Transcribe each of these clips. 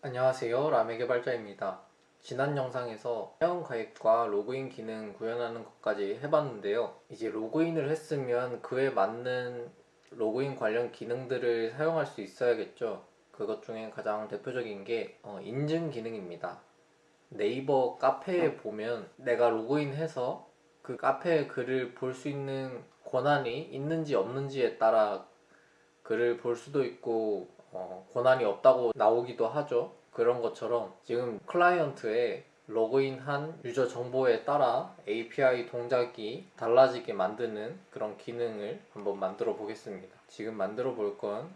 안녕하세요. 라메 개발자입니다. 지난 영상에서 회원가입과 로그인 기능 구현하는 것까지 해봤는데요. 이제 로그인을 했으면 그에 맞는 로그인 관련 기능들을 사용할 수 있어야겠죠. 그것 중에 가장 대표적인 게 인증 기능입니다. 네이버 카페에 보면 내가 로그인해서 그 카페의 글을 볼 수 있는 권한이 있는지 없는지에 따라 글을 볼 수도 있고 권한이 없다고 나오기도 하죠. 그런 것처럼 지금 클라이언트에 로그인한 유저 정보에 따라 API 동작이 달라지게 만드는 그런 기능을 한번 만들어 보겠습니다. 지금 만들어 볼 건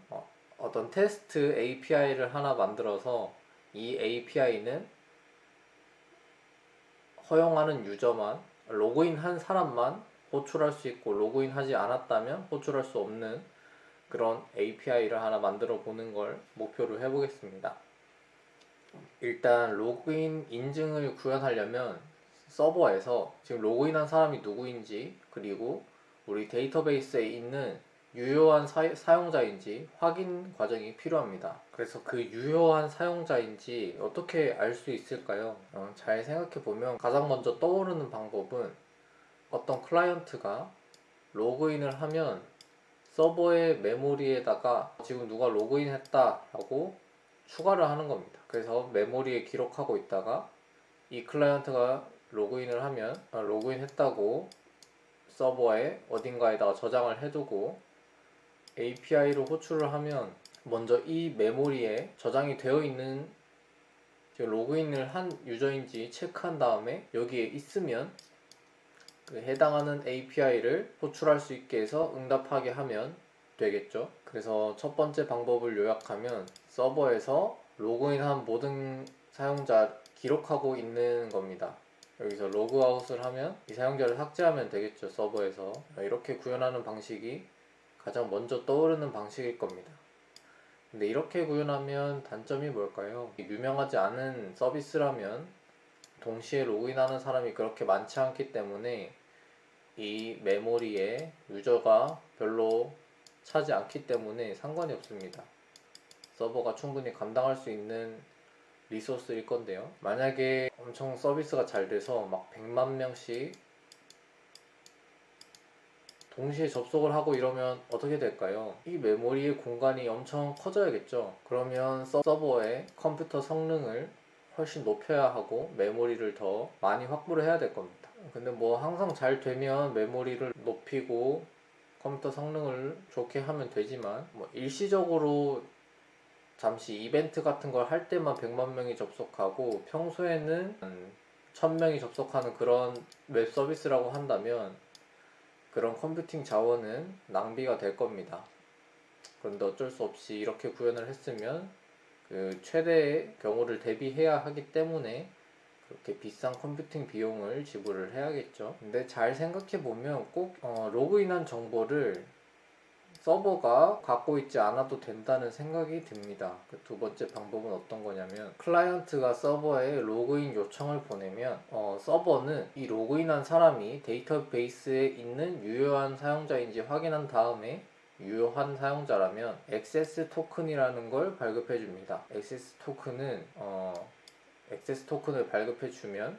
어떤 테스트 API를 하나 만들어서 이 API는 허용하는 유저만, 로그인한 사람만 호출할 수 있고 로그인하지 않았다면 호출할 수 없는 그런 API를 하나 만들어 보는 걸 목표로 해보겠습니다. 일단 로그인 인증을 구현하려면 서버에서 지금 로그인한 사람이 누구인지, 그리고 우리 데이터베이스에 있는 유효한 사용자인지 확인 과정이 필요합니다. 그래서 그 유효한 사용자인지 어떻게 알 수 있을까요? 잘 생각해 보면 가장 먼저 떠오르는 방법은 어떤 클라이언트가 로그인을 하면 서버의 메모리에다가 지금 누가 로그인했다 라고 추가를 하는 겁니다. 그래서 메모리에 기록하고 있다가 이 클라이언트가 로그인을 하면 로그인했다고 서버에 어딘가에다가 저장을 해두고 API로 호출을 하면 먼저 이 메모리에 저장이 되어 있는 지금 로그인을 한 유저인지 체크한 다음에 여기에 있으면 그 해당하는 API를 호출할 수 있게 해서 응답하게 하면 되겠죠. 그래서 첫 번째 방법을 요약하면 서버에서 로그인한 모든 사용자 기록하고 있는 겁니다. 여기서 로그아웃을 하면 이 사용자를 삭제하면 되겠죠. 서버에서 이렇게 구현하는 방식이 가장 먼저 떠오르는 방식일 겁니다. 근데 이렇게 구현하면 단점이 뭘까요? 유명하지 않은 서비스라면 동시에 로그인하는 사람이 그렇게 많지 않기 때문에 이 메모리에 유저가 별로 차지 않기 때문에 상관이 없습니다. 서버가 충분히 감당할 수 있는 리소스일 건데요. 만약에 엄청 서비스가 잘 돼서 막 100만 명씩 동시에 접속을 하고 이러면 어떻게 될까요? 이 메모리의 공간이 엄청 커져야겠죠. 그러면 서버의 컴퓨터 성능을 훨씬 높여야 하고 메모리를 더 많이 확보를 해야 될 겁니다. 근데 뭐 항상 잘 되면 메모리를 높이고 컴퓨터 성능을 좋게 하면 되지만 뭐 일시적으로 잠시 이벤트 같은 걸 할 때만 100만 명이 접속하고 평소에는 1000명이 접속하는 그런 웹 서비스라고 한다면 그런 컴퓨팅 자원은 낭비가 될 겁니다. 그런데 어쩔 수 없이 이렇게 구현을 했으면 그 최대의 경우를 대비해야 하기 때문에 그렇게 비싼 컴퓨팅 비용을 지불을 해야겠죠. 근데 잘 생각해 보면 꼭 로그인한 정보를 서버가 갖고 있지 않아도 된다는 생각이 듭니다. 그 두 번째 방법은 어떤 거냐면 클라이언트가 서버에 로그인 요청을 보내면 서버는 이 로그인한 사람이 데이터베이스에 있는 유효한 사용자인지 확인한 다음에 유효한 사용자라면 액세스 토큰이라는 걸 발급해 줍니다. 액세스 토큰을 발급해 주면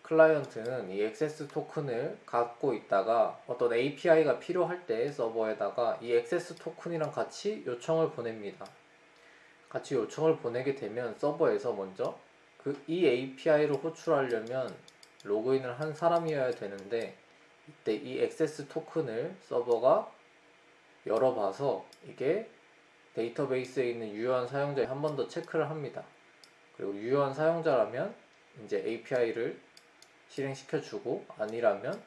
클라이언트는 이 액세스 토큰을 갖고 있다가 어떤 API가 필요할 때 서버에다가 이 액세스 토큰이랑 같이 요청을 보냅니다. 같이 요청을 보내게 되면 서버에서 먼저 이 API를 호출하려면 로그인을 한 사람이어야 되는데 이때 이 액세스 토큰을 서버가 열어봐서 이게 데이터베이스에 있는 유효한 사용자에 한 번 더 체크를 합니다. 그리고 유효한 사용자라면 이제 API를 실행시켜주고 아니라면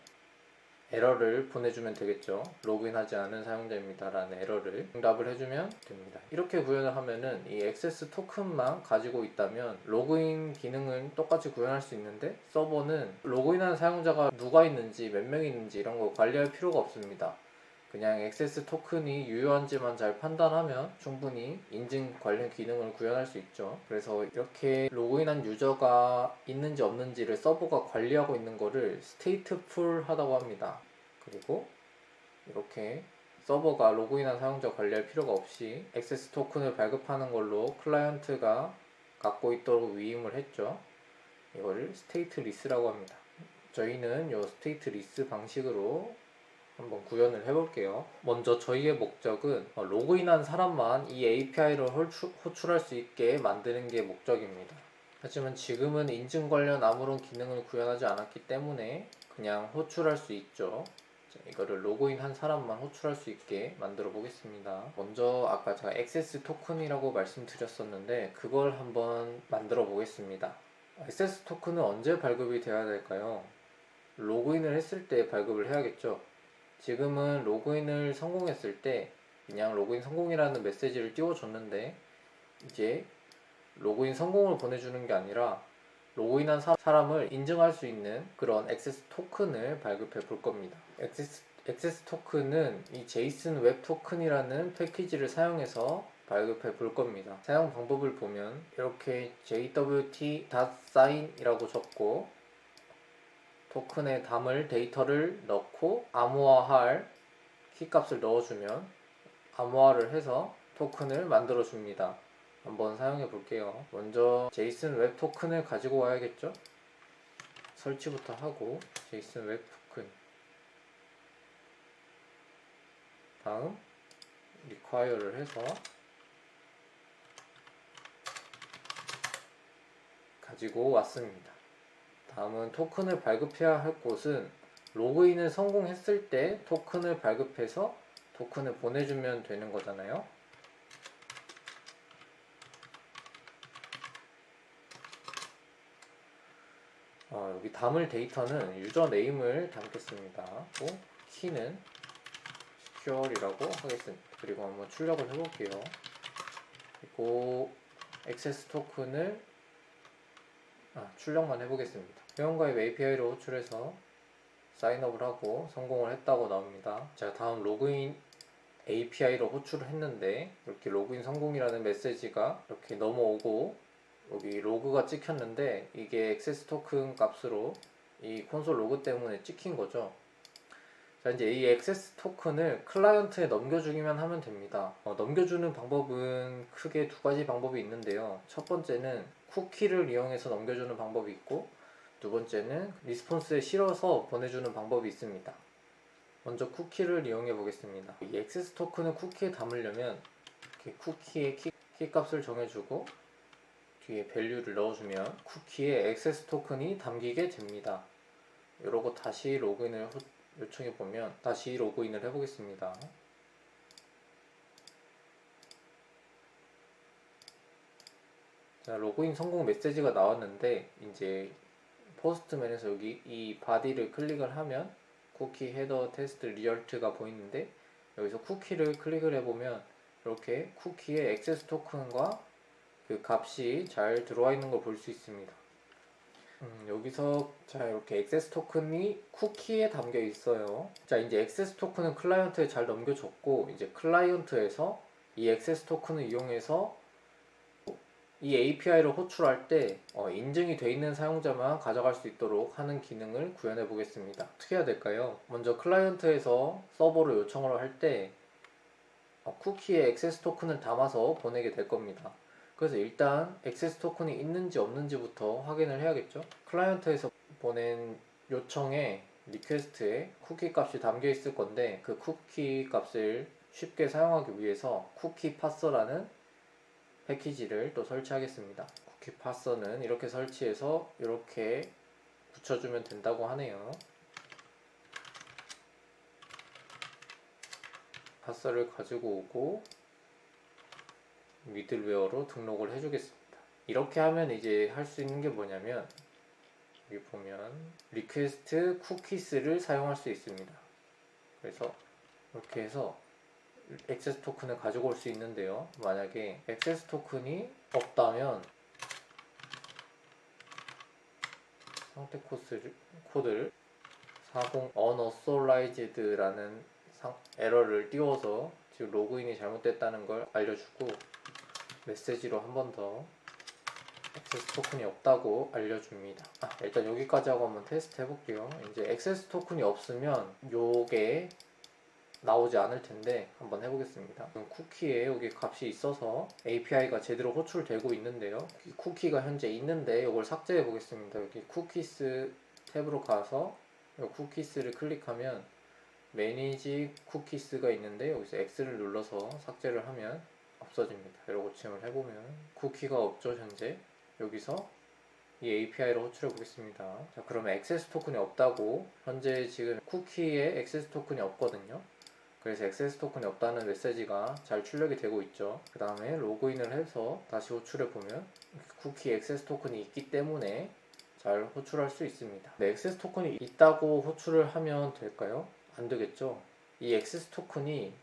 에러를 보내주면 되겠죠. 로그인하지 않은 사용자입니다 라는 에러를 응답을 해주면 됩니다. 이렇게 구현을 하면은 이 액세스 토큰만 가지고 있다면 로그인 기능은 똑같이 구현할 수 있는데 서버는 로그인한 사용자가 누가 있는지 몇 명이 있는지 이런 거 관리할 필요가 없습니다. 그냥 액세스 토큰이 유효한지만 잘 판단하면 충분히 인증 관련 기능을 구현할 수 있죠. 그래서 이렇게 로그인한 유저가 있는지 없는지를 서버가 관리하고 있는 거를 스테이트풀 하다고 합니다. 그리고 이렇게 서버가 로그인한 사용자 관리할 필요가 없이 액세스 토큰을 발급하는 걸로 클라이언트가 갖고 있도록 위임을 했죠. 이거를 스테이트 리스라고 합니다. 저희는 이 스테이트 리스 방식으로 한번 구현을 해볼게요. 먼저 저희의 목적은 로그인한 사람만 이 API를 호출할 수 있게 만드는 게 목적입니다. 하지만 지금은 인증 관련 아무런 기능을 구현하지 않았기 때문에 그냥 호출할 수 있죠. 자, 이거를 로그인한 사람만 호출할 수 있게 만들어 보겠습니다. 먼저 아까 제가 액세스 토큰이라고 말씀드렸었는데 그걸 한번 만들어 보겠습니다. 액세스 토큰은 언제 발급이 되어야 될까요? 로그인을 했을 때 발급을 해야겠죠. 지금은 로그인을 성공했을 때 그냥 로그인 성공이라는 메시지를 띄워줬는데 이제 로그인 성공을 보내주는 게 아니라 로그인한 사람을 인증할 수 있는 그런 액세스 토큰을 발급해 볼 겁니다. 액세스 토큰은 이 제이슨 웹 토큰이라는 패키지를 사용해서 발급해 볼 겁니다. 사용 방법을 보면 이렇게 jwt.sign 이라고 적고 토큰에 담을 데이터를 넣고 암호화할 키값을 넣어주면 암호화를 해서 토큰을 만들어 줍니다. 한번 사용해 볼게요. 먼저 제이슨 웹 토큰을 가지고 와야겠죠? 설치부터 하고 제이슨 웹 토큰 다음 require를 해서 가지고 왔습니다. 다음은 토큰을 발급해야 할 곳은 로그인을 성공했을 때 토큰을 발급해서 토큰을 보내주면 되는 거잖아요. 여기 담을 데이터는 유저 네임을 담겠습니다. 키는 secure이라고 하겠습니다. 그리고 한번 출력을 해볼게요. 그리고 액세스 토큰을 출력만 해보겠습니다. 회원가입 API로 호출해서 사인업을 하고 성공을 했다고 나옵니다. 자, 다음 로그인 API로 호출을 했는데 이렇게 로그인 성공이라는 메시지가 이렇게 넘어오고 여기 로그가 찍혔는데 이게 액세스 토큰 값으로 이 콘솔 로그 때문에 찍힌 거죠. 자, 이제 이 액세스 토큰을 클라이언트에 넘겨주기만 하면 됩니다. 넘겨주는 방법은 크게 두 가지 방법이 있는데요. 첫 번째는 쿠키를 이용해서 넘겨주는 방법이 있고 두 번째는 리스폰스에 실어서 보내주는 방법이 있습니다. 먼저 쿠키를 이용해 보겠습니다. 이 액세스 토큰을 쿠키에 담으려면 이렇게 쿠키의 키 값을 정해주고 뒤에 밸류를 넣어주면 쿠키에 액세스 토큰이 담기게 됩니다. 이러고 다시 로그인을 요청해 보면 다시 로그인을 해보겠습니다. 자, 로그인 성공 메시지가 나왔는데 이제 포스트맨에서 여기 이 바디를 클릭을 하면 쿠키 헤더 테스트 리얼트가 보이는데 여기서 쿠키를 클릭을 해보면 이렇게 쿠키의 액세스 토큰과 그 값이 잘 들어와 있는 걸 볼 수 있습니다. 여기서 자 이렇게 액세스 토큰이 쿠키에 담겨 있어요. 자, 이제 액세스 토큰은 클라이언트에 잘 넘겨줬고 이제 클라이언트에서 이 액세스 토큰을 이용해서 이 API를 호출할 때 인증이 돼 있는 사용자만 가져갈 수 있도록 하는 기능을 구현해 보겠습니다. 어떻게 해야 될까요? 먼저 클라이언트에서 서버로 요청을 할 때 쿠키에 액세스 토큰을 담아서 보내게 될 겁니다. 그래서 일단 액세스 토큰이 있는지 없는지부터 확인을 해야겠죠. 클라이언트에서 보낸 요청에 리퀘스트에 쿠키 값이 담겨 있을 건데 그 쿠키 값을 쉽게 사용하기 위해서 쿠키 파서라는 패키지를 또 설치하겠습니다. 쿠키 파서는 이렇게 설치해서 이렇게 붙여주면 된다고 하네요. 파서를 가지고 오고 미들웨어로 등록을 해주겠습니다. 이렇게 하면 이제 할 수 있는 게 뭐냐면 여기 보면 리퀘스트 쿠키스를 사용할 수 있습니다. 그래서 이렇게 해서 액세스 토큰을 가지고 올 수 있는데요. 만약에 액세스 토큰이 없다면 상태 코드를 40 unauthorized라는 에러를 띄워서 지금 로그인이 잘못됐다는 걸 알려주고 메시지로 한 번 더 액세스 토큰이 없다고 알려줍니다. 일단 여기까지 하고 한번 테스트 해볼게요. 이제 액세스 토큰이 없으면 요게 나오지 않을 텐데 한번 해보겠습니다. 쿠키에 여기 값이 있어서 API가 제대로 호출되고 있는데요. 쿠키가 현재 있는데 이걸 삭제해 보겠습니다. 여기 쿠키스 탭으로 가서 이 쿠키스를 클릭하면 매니지 쿠키스가 있는데 여기서 X를 눌러서 삭제를 하면 없어집니다. 이런 고침을 해보면 쿠키가 없죠. 현재 여기서 이 API로 호출해 보겠습니다. 자, 그러면 액세스 토큰이 없다고, 현재 지금 쿠키에 액세스 토큰이 없거든요. 그래서 액세스 토큰이 없다는 메시지가 잘 출력이 되고 있죠. 그 다음에 로그인을 해서 다시 호출해 보면 쿠키 액세스 토큰이 있기 때문에 잘 호출할 수 있습니다. 네, 액세스 토큰이 있다고 호출을 하면 될까요? 안 되겠죠. 이 액세스 토큰이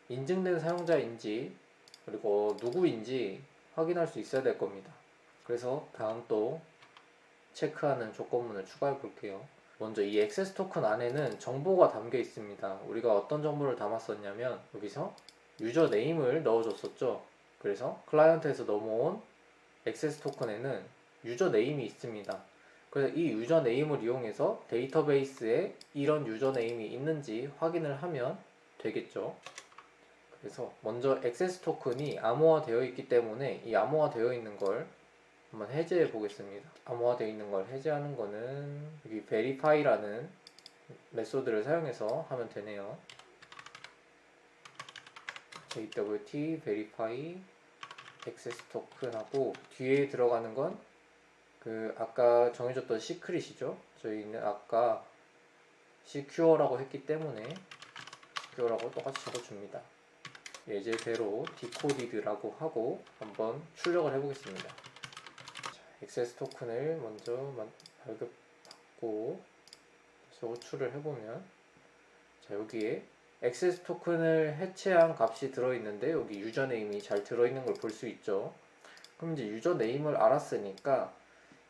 인증된 사용자인지 그리고 누구인지 확인할 수 있어야 될 겁니다. 그래서 다음 또 체크하는 조건문을 추가해 볼게요. 먼저 이 액세스 토큰 안에는 정보가 담겨 있습니다. 우리가 어떤 정보를 담았었냐면 여기서 유저 네임을 넣어줬었죠. 그래서 클라이언트에서 넘어온 액세스 토큰에는 유저 네임이 있습니다. 그래서 이 유저 네임을 이용해서 데이터베이스에 이런 유저 네임이 있는지 확인을 하면 되겠죠. 그래서 먼저 액세스 토큰이 암호화 되어 있기 때문에 이 암호화 되어 있는 걸 한번 해제해 보겠습니다. 암호화 되어 있는 걸 해제하는 거는 여기 verify라는 메소드를 사용해서 하면 되네요. JWT verify 액세스 토큰하고 뒤에 들어가는 건 그 아까 정해줬던 시크릿이죠. 저희는 아까 secure라고 했기 때문에 secure라고 똑같이 적어줍니다. 예제대로 decoded라고 하고 한번 출력을 해보겠습니다. 자, 액세스 토큰을 먼저 발급받고 호출을 해보면, 자, 여기에 액세스 토큰을 해체한 값이 들어있는데 여기 유저네임이 잘 들어있는 걸 볼 수 있죠. 그럼 이제 유저네임을 알았으니까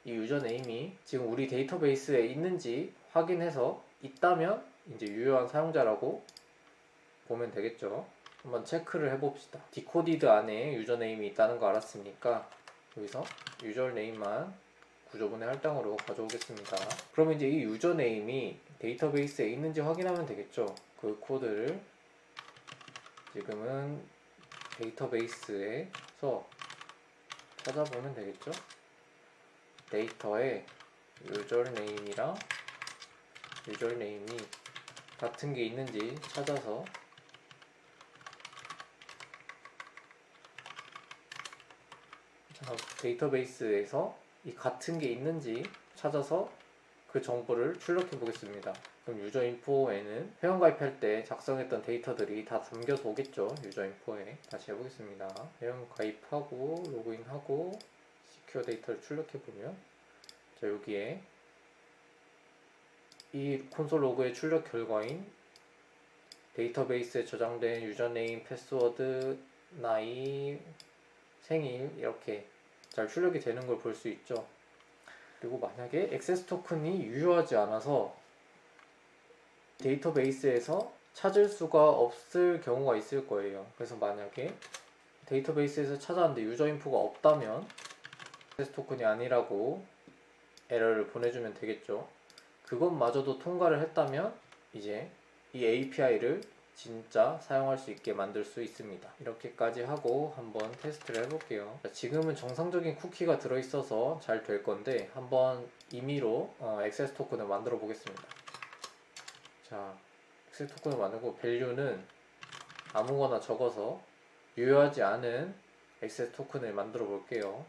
이 유저네임이 지금 우리 데이터베이스에 있는지 확인해서 있다면 이제 유효한 사용자라고 보면 되겠죠. 한번 체크를 해봅시다. 디코디드 안에 유저네임이 있다는 거 알았으니까 여기서 유저네임만 구조분해 할당으로 가져오겠습니다. 그러면 이제 이 유저네임이 데이터베이스에 있는지 확인하면 되겠죠. 그 코드를 지금은 데이터베이스에서 찾아보면 되겠죠. 데이터에 유저네임이랑 유저네임이 같은 게 있는지 찾아서 데이터베이스에서 이 같은 게 있는지 찾아서 그 정보를 출력해 보겠습니다. 그럼 유저 인포에는 회원가입할 때 작성했던 데이터들이 다 담겨서 오겠죠. 유저 인포에 다시 해보겠습니다. 회원가입하고 로그인하고 시큐어 데이터를 출력해 보면, 자, 여기에 이 콘솔 로그의 출력 결과인 데이터베이스에 저장된 유저네임, 패스워드, 나이, 생일 이렇게 잘 출력이 되는 걸 볼 수 있죠. 그리고 만약에 액세스 토큰이 유효하지 않아서 데이터베이스에서 찾을 수가 없을 경우가 있을 거예요. 그래서 만약에 데이터베이스에서 찾았는데 유저 인포가 없다면 액세스 토큰이 아니라고 에러를 보내주면 되겠죠. 그것마저도 통과를 했다면 이제 이 API를 진짜 사용할 수 있게 만들 수 있습니다. 이렇게까지 하고 한번 테스트를 해볼게요. 자, 지금은 정상적인 쿠키가 들어있어서 잘 될 건데 한번 임의로 액세스 토큰을 만들어 보겠습니다. 자, 액세스 토큰을 만들고 밸류는 아무거나 적어서 유효하지 않은 액세스 토큰을 만들어 볼게요.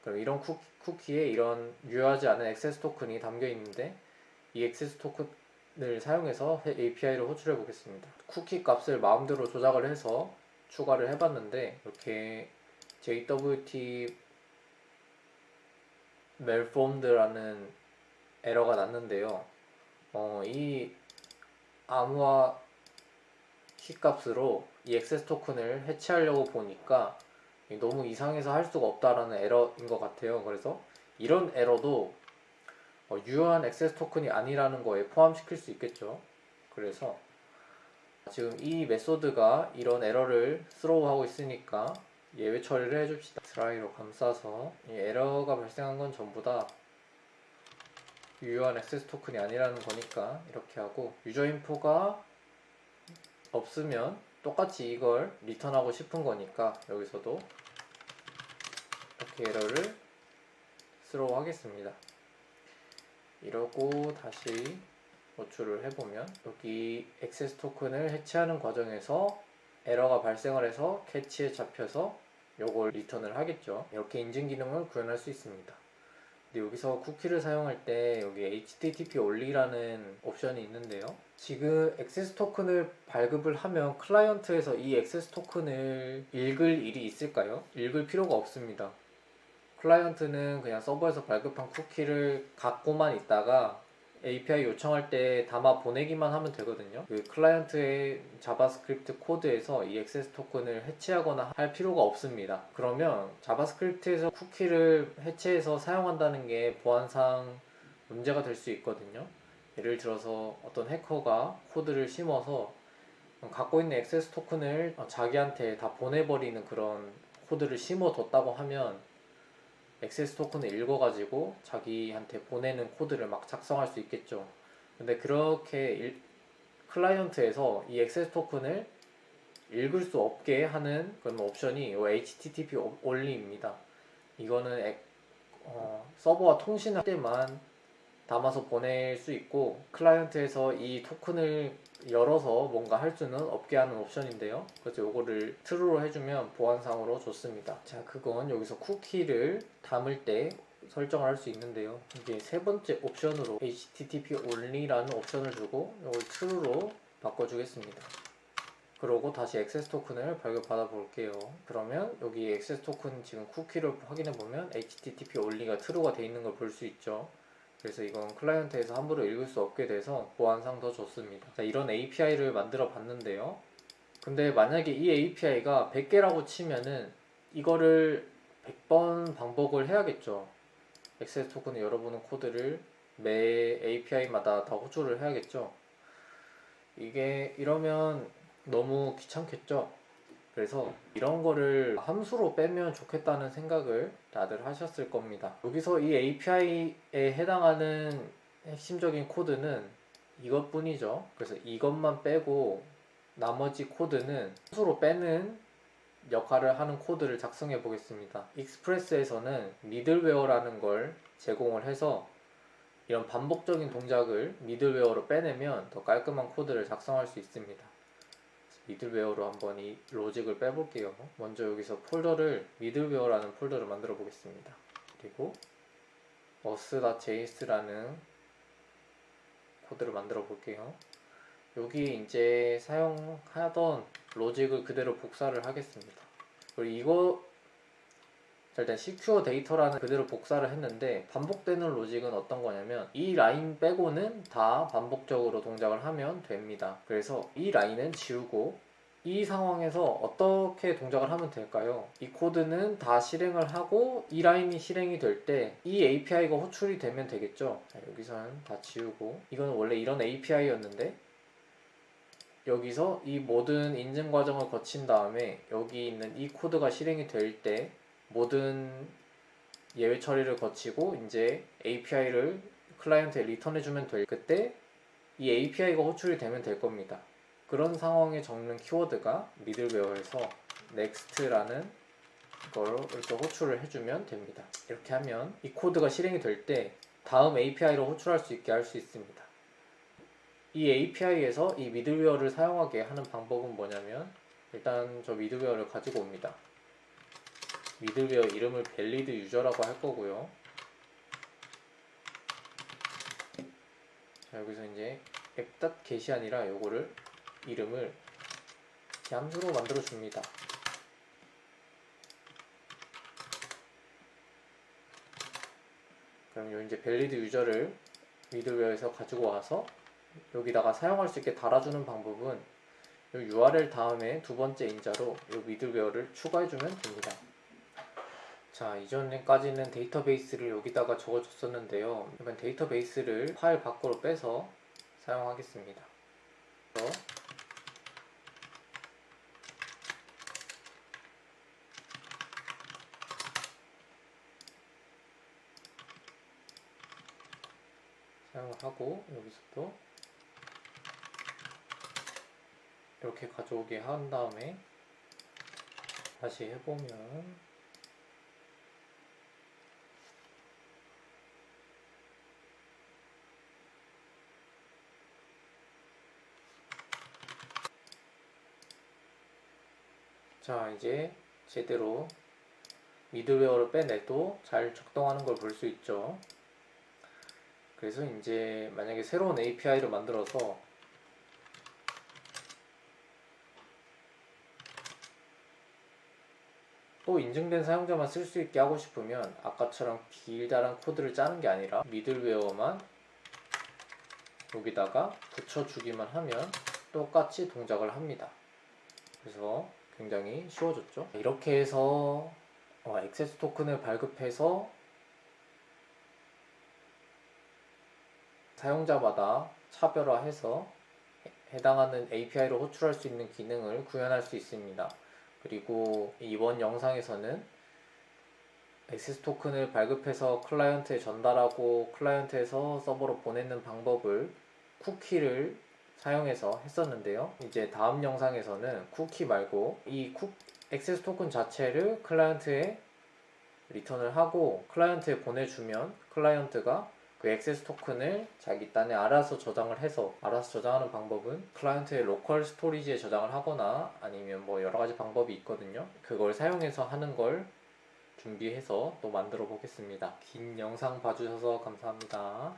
그럼 이런 쿠키에 이런 유효하지 않은 액세스 토큰이 담겨 있는데 이 액세스 토큰을 사용해서 API를 호출해 보겠습니다. 쿠키 값을 마음대로 조작을 해서 추가를 해봤는데 이렇게 JWT malformed라는 에러가 났는데요. 이 암호화 키 값으로 이 액세스 토큰을 해체하려고 보니까 너무 이상해서 할 수가 없다라는 에러인 것 같아요. 그래서 이런 에러도 유효한 액세스 토큰이 아니라는 거에 포함시킬 수 있겠죠. 그래서 지금 이 메소드가 이런 에러를 스로우하고 있으니까 예외 처리를 해줍시다. 트라이로 감싸서 이 에러가 발생한 건 전부 다 유효한 액세스 토큰이 아니라는 거니까 이렇게 하고, 유저 인포가 없으면 똑같이 이걸 리턴하고 싶은 거니까 여기서도 이렇게 에러를 스로우 하겠습니다. 이러고 다시 호출을 해보면 여기 액세스 토큰을 해체하는 과정에서 에러가 발생을 해서 캐치에 잡혀서 요걸 리턴을 하겠죠. 이렇게 인증 기능을 구현할 수 있습니다. 근데 여기서 쿠키를 사용할 때 여기 HTTP only라는 옵션이 있는데요. 지금 액세스 토큰을 발급을 하면 클라이언트에서 이 액세스 토큰을 읽을 일이 있을까요? 읽을 필요가 없습니다. 클라이언트는 그냥 서버에서 발급한 쿠키를 갖고만 있다가 API 요청할 때 담아 보내기만 하면 되거든요. 그 클라이언트의 자바스크립트 코드에서 이 액세스 토큰을 해체하거나 할 필요가 없습니다. 그러면 자바스크립트에서 쿠키를 해체해서 사용한다는 게 보안상 문제가 될 수 있거든요. 예를 들어서 어떤 해커가 코드를 심어서 갖고 있는 액세스 토큰을 자기한테 다 보내버리는 그런 코드를 심어뒀다고 하면 액세스 토큰을 읽어가지고 자기한테 보내는 코드를 막 작성할 수 있겠죠. 근데 그렇게 클라이언트에서 이 액세스 토큰을 읽을 수 없게 하는 그런 옵션이 HTTP only입니다. 이거는 서버와 통신할 때만 담아서 보낼 수 있고 클라이언트에서 이 토큰을 열어서 뭔가 할 수는 없게 하는 옵션인데요. 그래서 요거를 true로 해주면 보안상으로 좋습니다. 자, 그건 여기서 쿠키를 담을 때 설정을 할 수 있는데요. 이게 세 번째 옵션으로 HTTP only라는 옵션을 주고 이걸 true로 바꿔주겠습니다. 그러고 다시 액세스 토큰을 발급받아 볼게요. 그러면 여기 액세스 토큰 지금 쿠키를 확인해 보면 HTTP only가 true가 되어 있는 걸 볼 수 있죠. 그래서 이건 클라이언트에서 함부로 읽을 수 없게 돼서 보안상 더 좋습니다. 자, 이런 API를 만들어 봤는데요. 근데 만약에 이 API가 100개라고 치면은 이거를 100번 반복을 해야겠죠. 액세스 토큰을 열어보는 코드를 매 API마다 다 호출을 해야겠죠. 이게 이러면 너무 귀찮겠죠. 그래서 이런 거를 함수로 빼면 좋겠다는 생각을 다들 하셨을 겁니다. 여기서 이 API에 해당하는 핵심적인 코드는 이것뿐이죠. 그래서 이것만 빼고 나머지 코드는 함수로 빼는 역할을 하는 코드를 작성해 보겠습니다. 익스프레스에서는 미들웨어라는 걸 제공을 해서 이런 반복적인 동작을 미들웨어로 빼내면 더 깔끔한 코드를 작성할 수 있습니다. 미들웨어로 한번 이 로직을 빼볼게요. 먼저 여기서 폴더를 미들웨어라는 폴더를 만들어 보겠습니다. 그리고 us.js라는 코드를 만들어 볼게요. 여기에 이제 사용하던 로직을 그대로 복사를 하겠습니다. 그리고 이거 일단 secure 데이터라는 그대로 복사를 했는데 반복되는 로직은 어떤 거냐면 이 라인 빼고는 다 반복적으로 동작을 하면 됩니다. 그래서 이 라인은 지우고 이 상황에서 어떻게 동작을 하면 될까요? 이 코드는 다 실행을 하고 이 라인이 실행이 될 때 이 API가 호출이 되면 되겠죠. 자, 여기서는 다 지우고 이건 원래 이런 API였는데 여기서 이 모든 인증 과정을 거친 다음에 여기 있는 이 코드가 실행이 될 때 모든 예외 처리를 거치고 이제 API를 클라이언트에 리턴해주면 될 그때 이 API가 호출이 되면 될 겁니다. 그런 상황에 적는 키워드가 미들웨어에서 next라는 걸 이렇게 호출을 해주면 됩니다. 이렇게 하면 이 코드가 실행이 될 때 다음 API로 호출할 수 있게 할 수 있습니다. 이 API에서 이 미들웨어를 사용하게 하는 방법은 뭐냐면 일단 저 미들웨어를 가지고 옵니다. 미들웨어 이름을 valid user라고 할 거고요. 자, 여기서 이제 app.get이 아니라 요거를 이름을 함수로 만들어 줍니다. 그럼 요 이제 valid user를 미들웨어에서 가지고 와서 여기다가 사용할 수 있게 달아주는 방법은 요 URL 다음에 두 번째 인자로 요 미들웨어를 추가해주면 됩니다. 자, 이전까지는 데이터베이스를 여기다가 적어줬었는데요. 이번 데이터베이스를 파일 밖으로 빼서 사용하겠습니다. 사용을 하고 여기서도 이렇게 가져오게 한 다음에 다시 해보면 자, 이제 제대로 미들웨어를 빼내도 잘 작동하는 걸 볼 수 있죠. 그래서 이제 만약에 새로운 API를 만들어서 또 인증된 사용자만 쓸 수 있게 하고 싶으면 아까처럼 길다란 코드를 짜는 게 아니라 미들웨어만 여기다가 붙여주기만 하면 똑같이 동작을 합니다. 그래서 굉장히 쉬워졌죠. 이렇게 해서 액세스 토큰을 발급해서 사용자마다 차별화해서 해당하는 API로 호출할 수 있는 기능을 구현할 수 있습니다. 그리고 이번 영상에서는 액세스 토큰을 발급해서 클라이언트에 전달하고 클라이언트에서 서버로 보내는 방법을 쿠키를 사용해서 했었는데요. 이제 다음 영상에서는 쿠키 말고 이 액세스 토큰 자체를 클라이언트에 리턴을 하고 클라이언트에 보내주면 클라이언트가 그 액세스 토큰을 자기 딴에 알아서 저장을 해서, 알아서 저장하는 방법은 클라이언트의 로컬 스토리지에 저장을 하거나 아니면 뭐 여러 가지 방법이 있거든요. 그걸 사용해서 하는 걸 준비해서 또 만들어 보겠습니다. 긴 영상 봐주셔서 감사합니다.